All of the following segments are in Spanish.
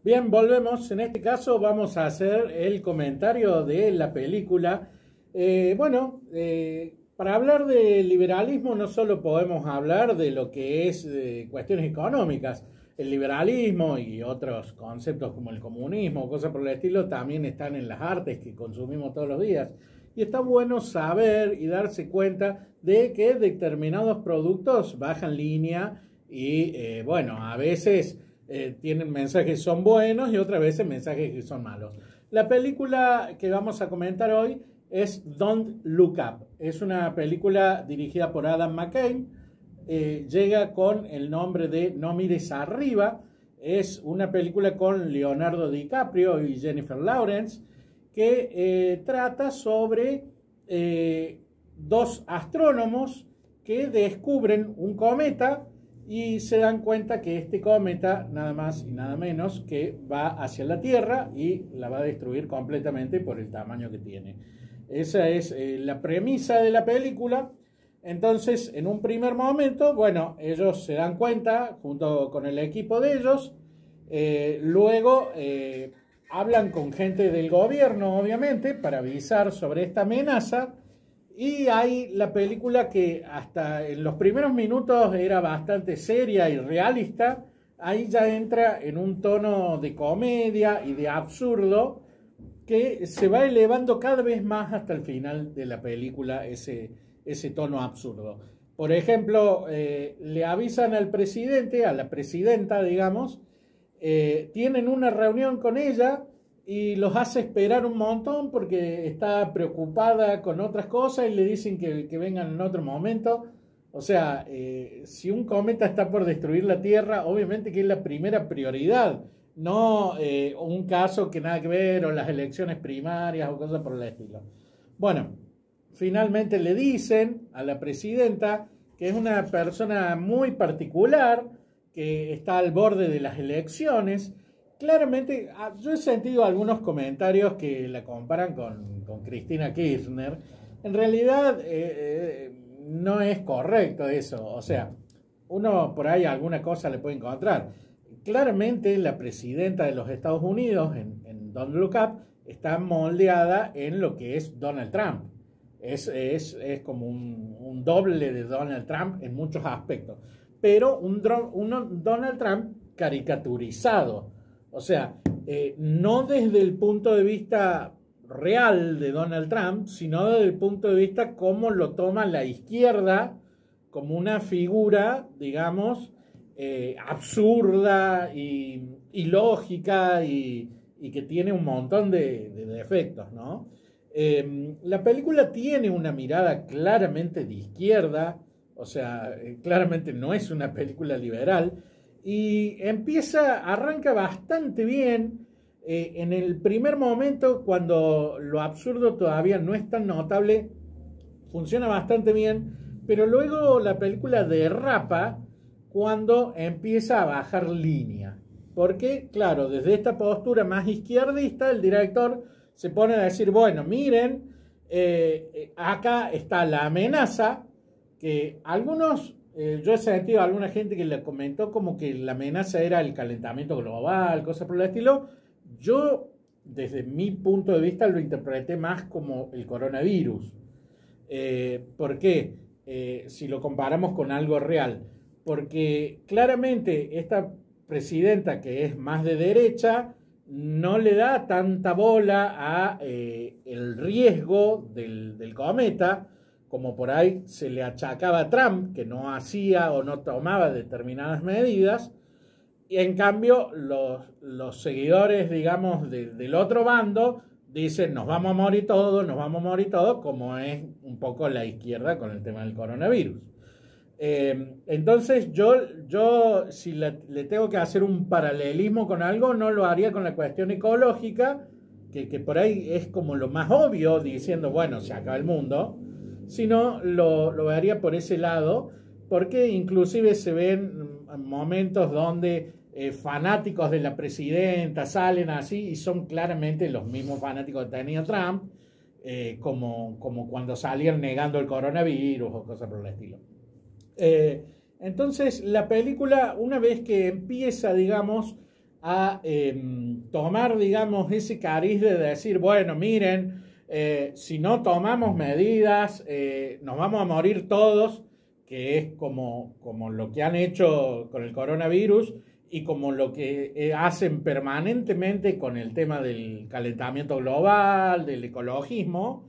Bien, volvemos. En este caso vamos a hacer el comentario de la película. Para hablar de liberalismo no solo podemos hablar de lo que es cuestiones económicas. El liberalismo y otros conceptos como el comunismo, cosas por el estilo, también están en las artes que consumimos todos los días. Y está bueno saber y darse cuenta de que determinados productos bajan línea y, a veces tienen mensajes que son buenos y otras veces mensajes que son malos. La película que vamos a comentar hoy es Don't Look Up. Es una película dirigida por Adam McKay. Llega con el nombre de No Mires Arriba. Es una película con Leonardo DiCaprio y Jennifer Lawrence que trata sobre dos astrónomos que descubren un cometa y se dan cuenta que este cometa nada más y nada menos que va hacia la Tierra y la va a destruir completamente por el tamaño que tiene. Esa es la premisa de la película. Entonces, en un primer momento, ellos se dan cuenta junto con el equipo de ellos. Luego hablan con gente del gobierno, obviamente, para avisar sobre esta amenaza. Y hay la película que hasta en los primeros minutos era bastante seria y realista. Ahí ya entra en un tono de comedia y de absurdo que se va elevando cada vez más hasta el final de la película, ese tono absurdo. Por ejemplo, le avisan al presidente, a la presidenta, digamos, tienen una reunión con ella y los hace esperar un montón porque está preocupada con otras cosas y le dicen que vengan en otro momento. O sea, si un cometa está por destruir la Tierra, obviamente que es la primera prioridad, no un caso que nada que ver o las elecciones primarias o cosas por el estilo. Bueno, finalmente le dicen a la presidenta que es una persona muy particular, que está al borde de las elecciones. Claramente, yo he sentido algunos comentarios que la comparan con Cristina Kirchner. En realidad, no es correcto eso. O sea, uno por ahí alguna cosa le puede encontrar. Claramente, la presidenta de los Estados Unidos, en Don't Look Up, está moldeada en lo que es Donald Trump. Es como un doble de Donald Trump en muchos aspectos. Pero un Donald Trump caricaturizado. O sea, no desde el punto de vista real de Donald Trump, sino desde el punto de vista cómo lo toma la izquierda como una figura, digamos, absurda y ilógica y que tiene un montón de defectos, ¿no? La película tiene una mirada claramente de izquierda, o sea, claramente no es una película liberal, y arranca bastante bien. En el primer momento, cuando lo absurdo todavía no es tan notable, funciona bastante bien, pero luego la película derrapa cuando empieza a bajar línea. Porque, claro, desde esta postura más izquierdista, el director se pone a decir, bueno, miren, acá está la amenaza, que algunos... yo he sentido a alguna gente que le comentó como que la amenaza era el calentamiento global, cosas por el estilo. Yo, desde mi punto de vista, lo interpreté más como el coronavirus. ¿Por qué? Si lo comparamos con algo real. Porque claramente esta presidenta, que es más de derecha, no le da tanta bola a el riesgo del cometa, como por ahí se le achacaba a Trump, que no hacía o no tomaba determinadas medidas. Y en cambio, los seguidores, digamos, del otro bando, dicen, nos vamos a morir todos, como es un poco la izquierda con el tema del coronavirus. Entonces, yo si le tengo que hacer un paralelismo con algo, no lo haría con la cuestión ecológica, que por ahí es como lo más obvio, diciendo, bueno, se acaba el mundo, sino lo haría por ese lado, porque inclusive se ven momentos donde fanáticos de la presidenta salen así y son claramente los mismos fanáticos que tenía Trump, como cuando salían negando el coronavirus o cosas por el estilo. Entonces la película, una vez que empieza, digamos, a tomar, digamos, ese cariz de decir, bueno, miren, si no tomamos medidas, nos vamos a morir todos, que es como lo que han hecho con el coronavirus y como lo que hacen permanentemente con el tema del calentamiento global, del ecologismo.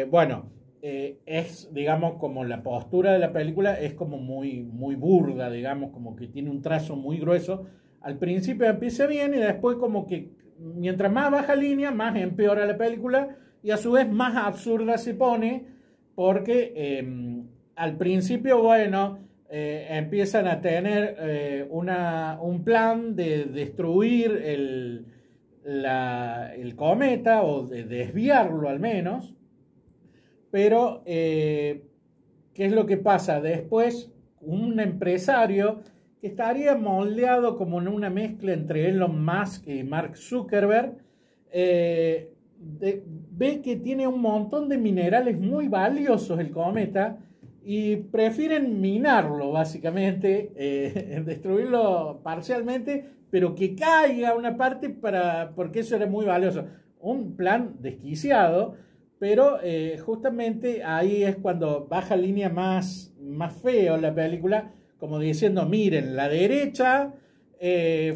Bueno, es, digamos, como la postura de la película es como muy, muy burda, digamos, como que tiene un trazo muy grueso. Al principio empieza bien y después como que mientras más baja línea, más empeora la película y a su vez más absurda se pone porque al principio, bueno, empiezan a tener un plan de destruir el cometa o de desviarlo al menos, pero ¿qué es lo que pasa? Después un empresario que estaría moldeado como en una mezcla entre Elon Musk y Mark Zuckerberg, ve que tiene un montón de minerales muy valiosos el cometa y prefieren minarlo básicamente, destruirlo parcialmente, pero que caiga una parte porque eso era muy valioso. Un plan desquiciado, pero justamente ahí es cuando baja línea más feo la película, como diciendo, miren, la derecha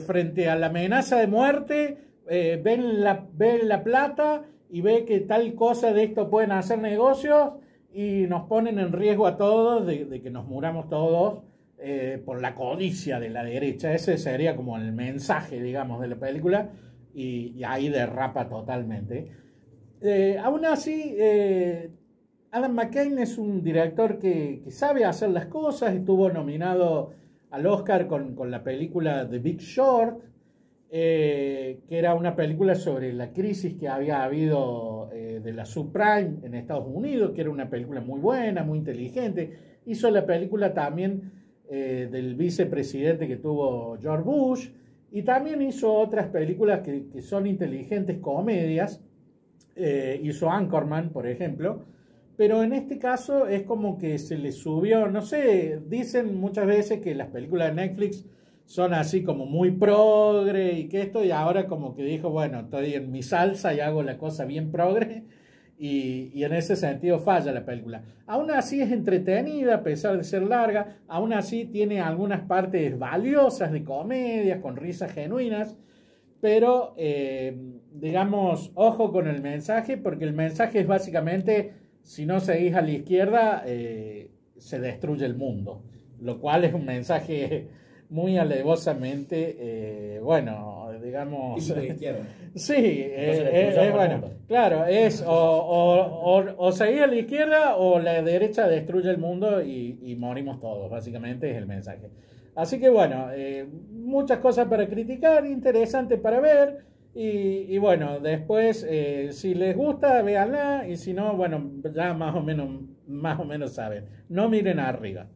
frente a la amenaza de muerte, ven la plata y ve que tal cosa de esto pueden hacer negocios y nos ponen en riesgo a todos de que nos muramos todos por la codicia de la derecha. Ese sería como el mensaje, digamos, de la película y ahí derrapa totalmente. Aún así, Adam McKay es un director que sabe hacer las cosas, estuvo nominado al Oscar con la película The Big Short, que era una película sobre la crisis que había habido de la subprime en Estados Unidos, que era una película muy buena, muy inteligente. Hizo la película también del vicepresidente que tuvo George Bush, y también hizo otras películas que son inteligentes comedias. Hizo Anchorman, por ejemplo, pero en este caso es como que se le subió, no sé, dicen muchas veces que las películas de Netflix son así como muy progre y que esto, y ahora como que dijo, bueno, estoy en mi salsa y hago la cosa bien progre, y en ese sentido falla la película. Aún así es entretenida, a pesar de ser larga, aún así tiene algunas partes valiosas de comedias, con risas genuinas, pero digamos, ojo con el mensaje, porque el mensaje es básicamente, si no seguís a la izquierda, se destruye el mundo, lo cual es un mensaje muy alevosamente, bueno, digamos... Típico de izquierda. Sí, es bueno, claro, es o seguir a la izquierda o la derecha destruye el mundo y morimos todos, básicamente es el mensaje. Así que bueno, muchas cosas para criticar, interesante para ver y bueno, después si les gusta, véanla y si no, bueno, ya más o menos saben. No miren arriba.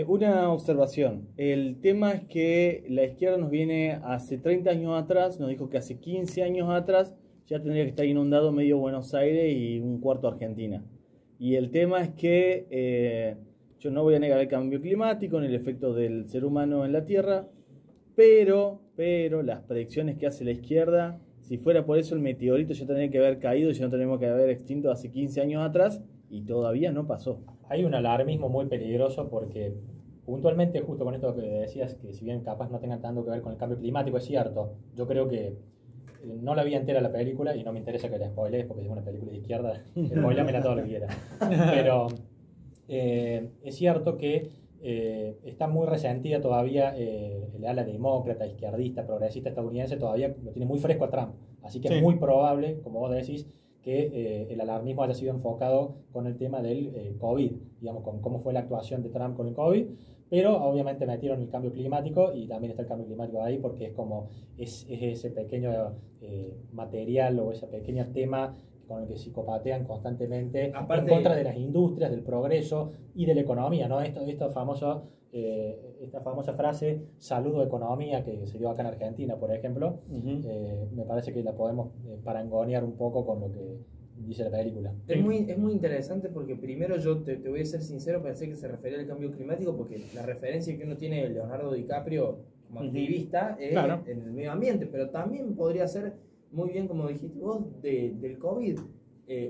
Una observación. El tema es que la izquierda nos viene hace 30 años atrás, nos dijo que hace 15 años atrás ya tendría que estar inundado medio Buenos Aires y un cuarto Argentina. Y el tema es que yo no voy a negar el cambio climático ni el efecto del ser humano en la Tierra, pero las predicciones que hace la izquierda, si fuera por eso el meteorito ya tendría que haber caído y ya no tenemos que haber extinto hace 15 años atrás y todavía no pasó. Hay un alarmismo muy peligroso porque puntualmente justo con esto que decías, que si bien capaz no tengan tanto que ver con el cambio climático, es cierto, yo creo que no la vi entera la película y no me interesa que la spoilees porque es una película de izquierda, spoileamela todo lo que quieras, pero es cierto que está muy resentida todavía el ala demócrata, izquierdista, progresista estadounidense, todavía lo tiene muy fresco a Trump, así que sí, es muy probable, como vos decís, que el alarmismo haya sido enfocado con el tema del COVID, digamos, con cómo fue la actuación de Trump con el COVID, pero obviamente metieron el cambio climático y también está el cambio climático ahí porque es como es ese pequeño material o ese pequeño tema con el que psicopatean constantemente en contra de las industrias, del progreso y de la economía, ¿no? Esta famosa frase, salud o economía, que se dio acá en Argentina, por ejemplo, me parece que la podemos parangonear un poco con lo que dice la película. Es muy interesante porque primero yo te voy a ser sincero, pensé que se refería al cambio climático porque la referencia que uno tiene de Leonardo DiCaprio como activista Claro. en el medio ambiente, pero también podría ser muy bien, como dijiste vos, del COVID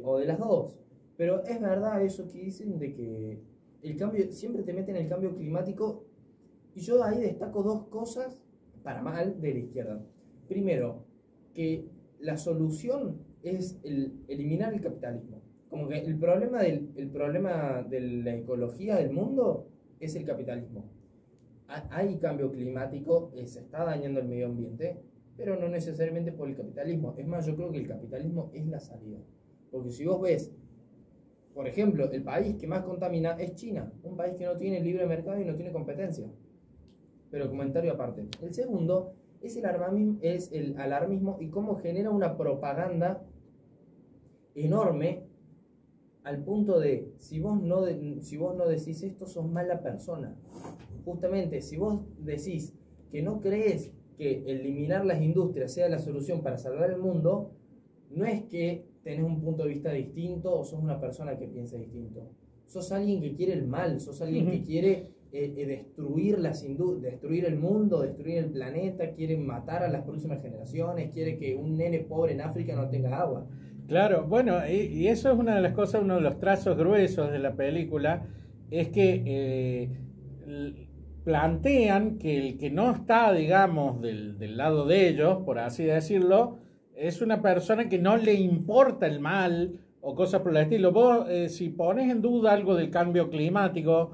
o de las dos. Pero es verdad eso que dicen de que el cambio, siempre te meten el cambio climático, y yo ahí destaco dos cosas para mal de la izquierda. Primero, que la solución es eliminar el capitalismo. Como que el problema de la ecología del mundo es el capitalismo. Hay cambio climático, se está dañando el medio ambiente, pero no necesariamente por el capitalismo. Es más, yo creo que el capitalismo es la salida. Porque si vos ves, por ejemplo, el país que más contamina es China, un país que no tiene libre mercado y no tiene competencia. Pero comentario aparte. El segundo es el alarmismo y cómo genera una propaganda enorme al punto de, si vos no decís esto, sos mala persona. Justamente, si vos decís que no crees que eliminar las industrias sea la solución para salvar el mundo, no es que tenés un punto de vista distinto o sos una persona que piensa distinto. Sos alguien que quiere el mal, sos alguien que quiere destruir destruir el mundo, destruir el planeta, quiere matar a las próximas generaciones, quiere que un nene pobre en África no tenga agua. Claro, bueno, y eso es una de las cosas, uno de los trazos gruesos de la película, es que plantean que el que no está, digamos, del lado de ellos, por así decirlo, es una persona que no le importa el mal o cosas por el estilo. Vos, si pones en duda algo del cambio climático,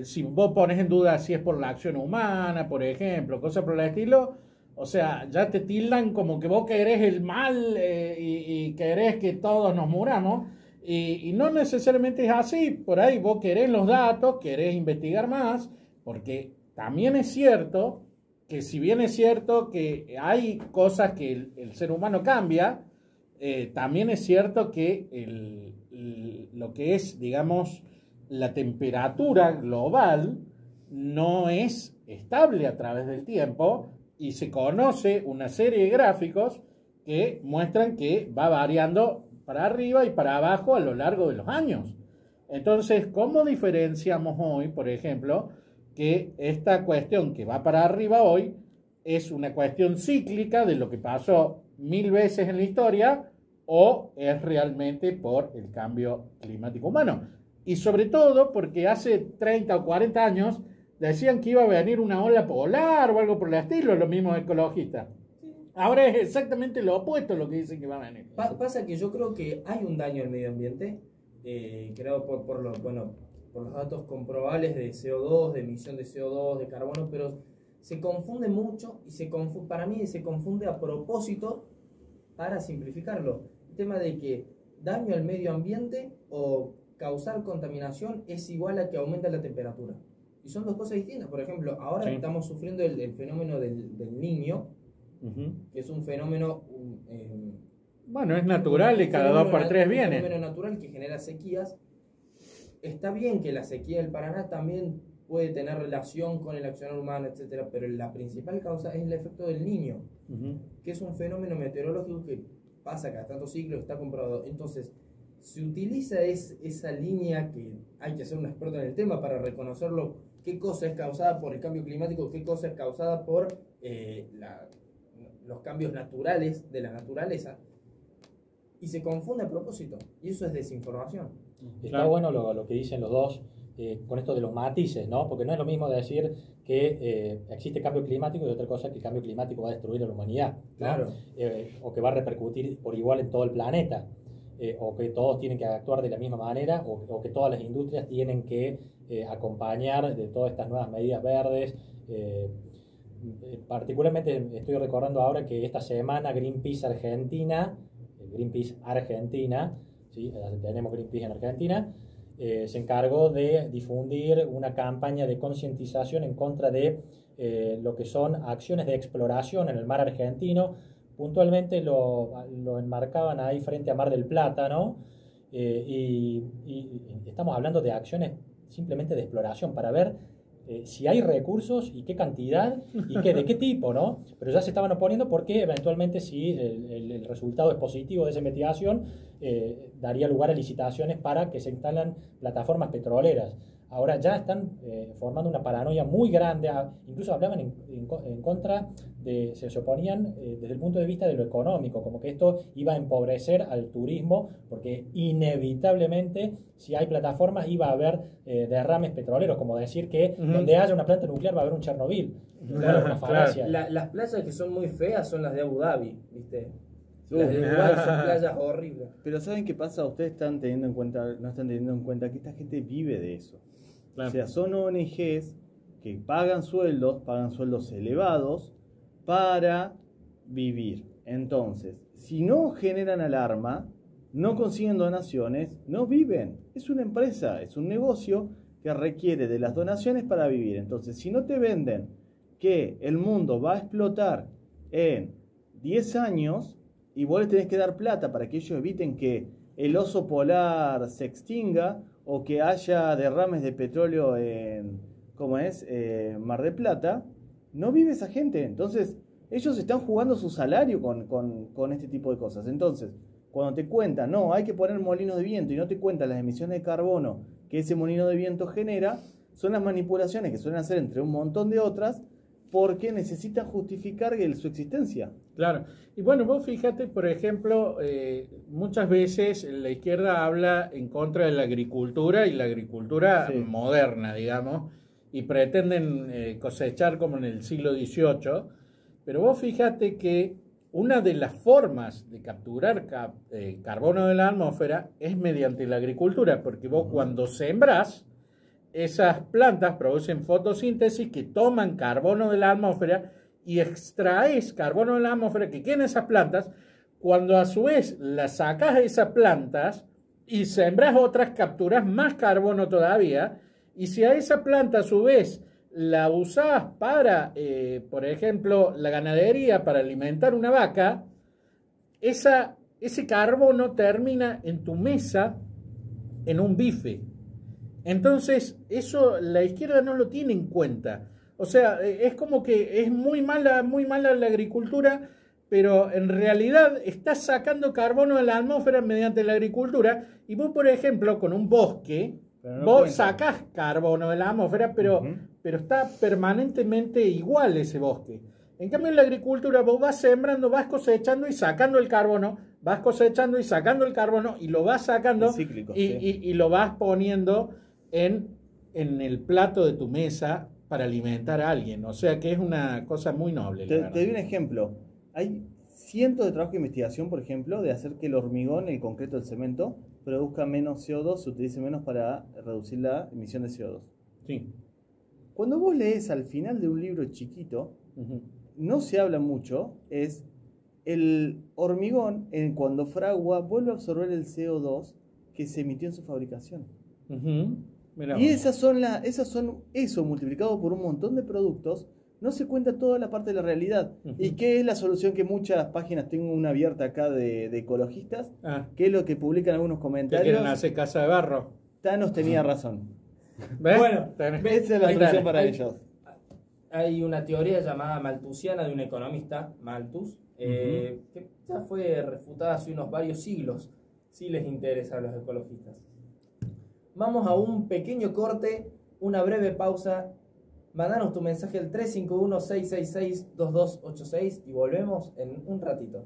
si vos pones en duda si es por la acción humana, por ejemplo, cosas por el estilo, o sea, ya te tildan como que vos querés el mal y querés que todos nos muramos, y no necesariamente es así. Por ahí vos querés los datos, querés investigar más, porque también es cierto que, si bien es cierto que hay cosas que el ser humano cambia, también es cierto que lo que es, digamos, la temperatura global no es estable a través del tiempo, y se conoce una serie de gráficos que muestran que va variando para arriba y para abajo a lo largo de los años. Entonces, ¿cómo diferenciamos hoy, por ejemplo, que esta cuestión que va para arriba hoy es una cuestión cíclica de lo que pasó 1000 veces en la historia, o es realmente por el cambio climático humano? Y sobre todo porque hace 30 o 40 años decían que iba a venir una ola polar o algo por el estilo, los mismos ecologistas. Ahora es exactamente lo opuesto lo que dicen que va a venir. Pasa que yo creo que hay un daño al medio ambiente, creado por los datos comprobables de CO2, de emisión de CO2, de carbono, pero se confunde mucho y para mí se confunde a propósito para simplificarlo. El tema de que daño al medio ambiente o causar contaminación es igual a que aumenta la temperatura. Y son dos cosas distintas. Por ejemplo, ahora estamos sufriendo el fenómeno del Niño, que es un fenómeno... bueno, es natural y cada 2 por 3 viene. Un fenómeno natural que genera sequías. Está bien que la sequía del Paraná también puede tener relación con el accionar humano, etcétera, pero la principal causa es el efecto del Niño, que es un fenómeno meteorológico que pasa cada tantos ciclos, está comprobado. Entonces, se utiliza esa línea, que hay que ser un experto en el tema para reconocerlo, qué cosa es causada por el cambio climático, qué cosa es causada por los cambios naturales de la naturaleza, y se confunde a propósito, y eso es desinformación. Está bueno lo que dicen los dos con esto de los matices, ¿no? Porque no es lo mismo decir que existe cambio climático y otra cosa que el cambio climático va a destruir a la humanidad, ¿no? Claro. O que va a repercutir por igual en todo el planeta. O que todos tienen que actuar de la misma manera, o que todas las industrias tienen que acompañar de todas estas nuevas medidas verdes. Particularmente estoy recordando ahora que esta semana Greenpeace Argentina, ¿sí? Tenemos Greenpeace en Argentina, se encargó de difundir una campaña de concientización en contra de lo que son acciones de exploración en el mar argentino. Puntualmente lo enmarcaban ahí frente a Mar del Plata, ¿no? Y estamos hablando de acciones simplemente de exploración para ver si hay recursos y qué cantidad y de qué tipo, ¿no? Pero ya se estaban oponiendo porque eventualmente, si el resultado es positivo de esa investigación, daría lugar a licitaciones para que se instalan plataformas petroleras. ahora ya están formando una paranoia muy grande, incluso hablaban en contra se oponían desde el punto de vista de lo económico, como que esto iba a empobrecer al turismo, porque inevitablemente si hay plataformas iba a haber derrames petroleros, como decir que donde haya una planta nuclear va a haber un Chernobyl. Claro, una falacia. Las playas que son muy feas son las de Abu Dhabi, ¿viste? Las de Dubái son playas horribles. Pero ¿saben qué pasa? Ustedes están teniendo en cuenta, no están teniendo en cuenta que esta gente vive de eso. Claro. O sea, son ONGs que pagan sueldos elevados para vivir. Entonces, si no generan alarma, no consiguen donaciones, no viven. Es una empresa, es un negocio que requiere de las donaciones para vivir. Entonces, si no te venden que el mundo va a explotar en 10 años y vos les tenés que dar plata para que ellos eviten que el oso polar se extinga o que haya derrames de petróleo en, Mar del Plata, no vive esa gente. Entonces, ellos están jugando su salario con este tipo de cosas. Entonces, cuando te cuentan, no, hay que poner molinos de viento y no te cuentan las emisiones de carbono que ese molino de viento genera, son las manipulaciones que suelen hacer entre un montón de otras porque necesitan justificar su existencia. Claro. Y bueno, vos fíjate, por ejemplo, muchas veces la izquierda habla en contra de la agricultura y la agricultura moderna, digamos, y pretenden cosechar como en el siglo XVIII, pero vos fíjate que una de las formas de capturar carbono de la atmósfera es mediante la agricultura, porque vos cuando sembrás, esas plantas producen fotosíntesis que toman carbono de la atmósfera y extraes carbono de la atmósfera que queda en esas plantas. Cuando a su vez las sacas de esas plantas y sembras otras, capturas más carbono todavía. Y si a esa planta a su vez la usás para, por ejemplo, la ganadería, para alimentar una vaca, ese carbono termina en tu mesa en un bife. Entonces, eso la izquierda no lo tiene en cuenta. O sea, es como que es muy mala la agricultura, pero en realidad estás sacando carbono de la atmósfera mediante la agricultura. Y vos, por ejemplo, con un bosque, vos sacás carbono de la atmósfera, pero está permanentemente igual ese bosque. En cambio, en la agricultura vos vas sembrando, vas cosechando y sacando el carbono, vas cosechando y sacando el carbono, y lo vas sacando cíclico, y lo vas poniendo en el plato de tu mesa para alimentar a alguien. O sea que es una cosa muy noble. Te doy un ejemplo. Hay cientos de trabajos de investigación, por ejemplo, de hacer que el hormigón, el concreto, el cemento, produzca menos CO2, se utilice menos para reducir la emisión de CO2. Sí. Cuando vos lees al final de un libro chiquito, no se habla mucho, es el hormigón, cuando fragua, vuelve a absorber el CO2 que se emitió en su fabricación. Y esas son eso multiplicado por un montón de productos. No se cuenta toda la parte de la realidad. ¿Y qué es la solución que muchas páginas, tengo una abierta acá de ecologistas, que es lo que publican algunos comentarios? ¿Que quieren hacer casa de barro? Thanos tenía razón. ¿Ves? Bueno, esa es la solución para ellos. Hay una teoría llamada malthusiana de un economista, Malthus, que ya fue refutada hace unos varios siglos, si les interesa a los ecologistas. Vamos a un pequeño corte, una breve pausa. Mandanos tu mensaje al 351-666-2286 y volvemos en un ratito.